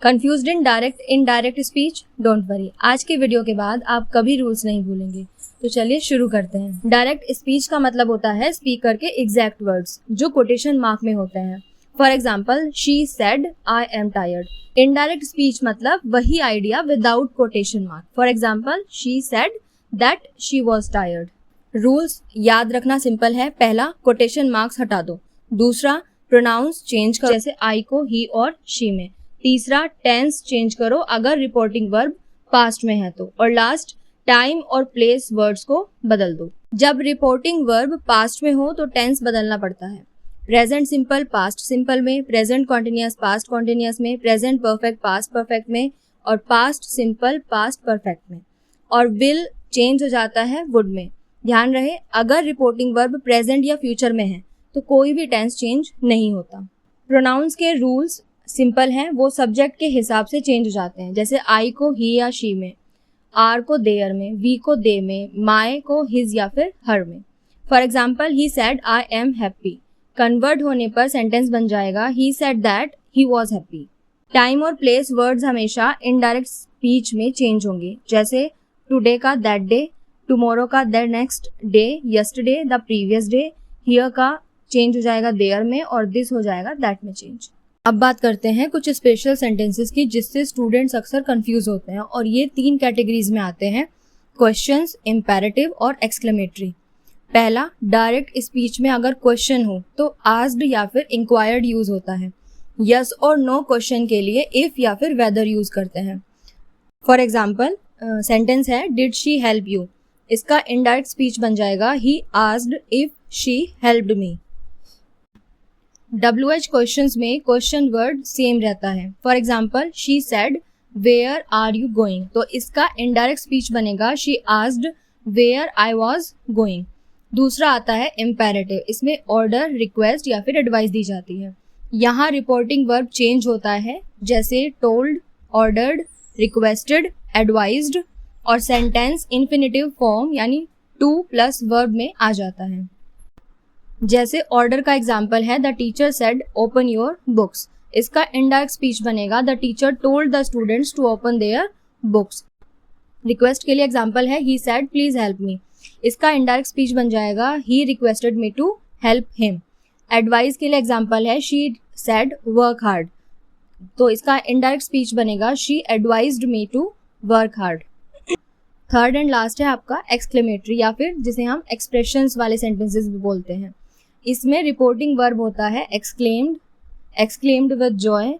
Confused in direct indirect speech? Don't worry, आज के video के बाद आप कभी रूल्स नहीं भूलेंगे। तो चलिए शुरू करते हैं। डायरेक्ट स्पीच का मतलब होता है स्पीकर के एग्जैक्ट वर्ड्स जो कोटेशन मार्क में होते हैं। For example, she said I am tired. Indirect speech मतलब वही idea without quotation mark. For example, she said that she was tired. Rules याद रखना सिंपल है। पहला, कोटेशन मार्क्स हटा दो। दूसरा, प्रोनाउंस चेंज करो, जैसे आई को ही और शी में। तीसरा, टेंस चेंज करो अगर रिपोर्टिंग वर्ब पास्ट में है तो। और लास्ट, टाइम और प्लेस वर्ड्स को बदल दो। जब रिपोर्टिंग वर्ब पास्ट में हो तो टेंस बदलना पड़ता है। प्रेजेंट सिंपल पास्ट सिंपल में, प्रेजेंट कॉन्टिन्यूअस पास्ट कॉन्टिन्यूअस में, प्रेजेंट परफेक्ट पास्ट परफेक्ट में और पास्ट सिंपल पास्ट परफेक्ट में। और विल चेंज हो जाता है वुड में। ध्यान रहे, अगर रिपोर्टिंग वर्ब प्रेजेंट या फ्यूचर में है तो कोई भी टेंस चेंज नहीं होता। प्रोनाउंस के रूल्स सिंपल हैं, वो सब्जेक्ट के हिसाब से चेंज हो जाते हैं। जैसे आई को ही या शी में, आर को देयर में, वी को दे में, माय को हिज या फिर हर में। For example, he said I am happy. Convert होने पर सेंटेंस बन जाएगा he said that he was happy. Time और प्लेस वर्ड्स हमेशा इनडायरेक्ट स्पीच में चेंज होंगे। जैसे टुडे का दैट डे, टुमारो का that next day, yesterday the previous day. Here का चेंज हो जाएगा देयर में और दिस हो जाएगा दैट में चेंज। अब बात करते हैं कुछ स्पेशल सेंटेंसेस की जिससे स्टूडेंट्स अक्सर कंफ्यूज होते हैं, और ये 3 कैटेगरीज में आते हैं: क्वेश्चंस, इंपेरेटिव और एक्सक्लेमेटरी। पहला, डायरेक्ट स्पीच में अगर क्वेश्चन हो तो आस्क्ड या फिर इंक्वायर्ड यूज होता है। यस और नो क्वेश्चन के लिए इफ या फिर वेदर यूज करते हैं। फॉर एग्जाम्पल, सेंटेंस है डिड शी हेल्प यू। इसका इनडायरेक्ट स्पीच बन जाएगा he asked if she helped me. WH questions में क्वेश्चन वर्ड सेम रहता है। For example, she said where are you going, तो इसका इनडायरेक्ट स्पीच बनेगा she asked where I was going. दूसरा आता है इम्पेरेटिव। इसमें ऑर्डर, रिक्वेस्ट या फिर एडवाइस दी जाती है। यहाँ रिपोर्टिंग वर्ब चेंज होता है, जैसे टोल्ड, ऑर्डर्ड, रिक्वेस्टेड, एडवाइज्ड, और सेंटेंस इन्फिनिटिव फॉर्म यानी टू प्लस वर्ब में आ जाता है। जैसे ऑर्डर का एग्जाम्पल है the teacher said open your books. इसका इनडायरेक्ट स्पीच बनेगा the teacher told the students to open their books. Request के लिए एग्जाम्पल है he said please help me. इसका इनडायरेक्ट स्पीच बन जाएगा he requested me to help him. Advice के लिए एग्जाम्पल है शी सेड वर्क हार्ड, तो इसका इनडायरेक्ट स्पीच बनेगा she advised me to work hard. Third and last है आपका एक्सक्लेमेटरी, या फिर जिसे हम एक्सप्रेशंस वाले सेंटेंसेस भी बोलते हैं। इसमें रिपोर्टिंग वर्ब होता है exclaimed, exclaimed with Joy,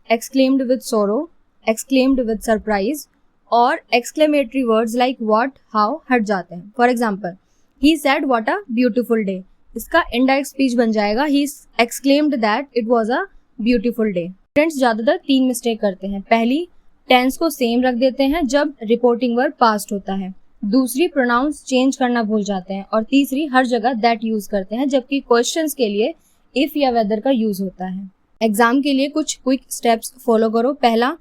exclaimed with सोरो, एक्सक्लेम्ड विद सरप्राइज, और exclamatory words like what, how हट जाते हैं। For example, he said what a beautiful day. इसका इनडायरेक्ट स्पीच बन जाएगा he exclaimed that it was a beautiful day. Students ज्यादातर 3 mistake करते हैं। पहली, टेंस को सेम रख देते हैं जब रिपोर्टिंग वर्ब पास्ट होता है। दूसरी, प्रोनाउंस चेंज करना भूल जाते हैं। और तीसरी, हर जगह दैट यूज करते हैं जबकि क्वेश्चंस के लिए इफ या वेदर का यूज होता है। एग्जाम के लिए कुछ क्विक स्टेप्स फॉलो करो। पहला,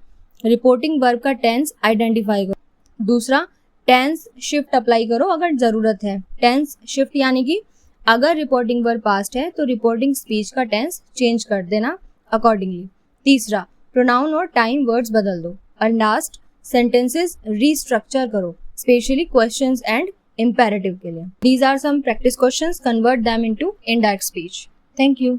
रिपोर्टिंग वर्ब का टेंस आइडेंटिफाई करो। दूसरा, टेंस शिफ्ट अप्लाई करो अगर जरूरत है। टेंस शिफ्ट यानी कि अगर रिपोर्टिंग वर्ब पास्ट है तो रिपोर्टिंग स्पीच का टेंस चेंज कर देना अकॉर्डिंगली। तीसरा, प्रोनाउन और टाइम वर्ड्स बदल दो। और लास्ट, सेंटेंसेस रीस्ट्रक्चर करो, स्पेशली क्वेश्चंस एंड imperative के लिए। These are some practice questions. Convert them into indirect speech. Thank you.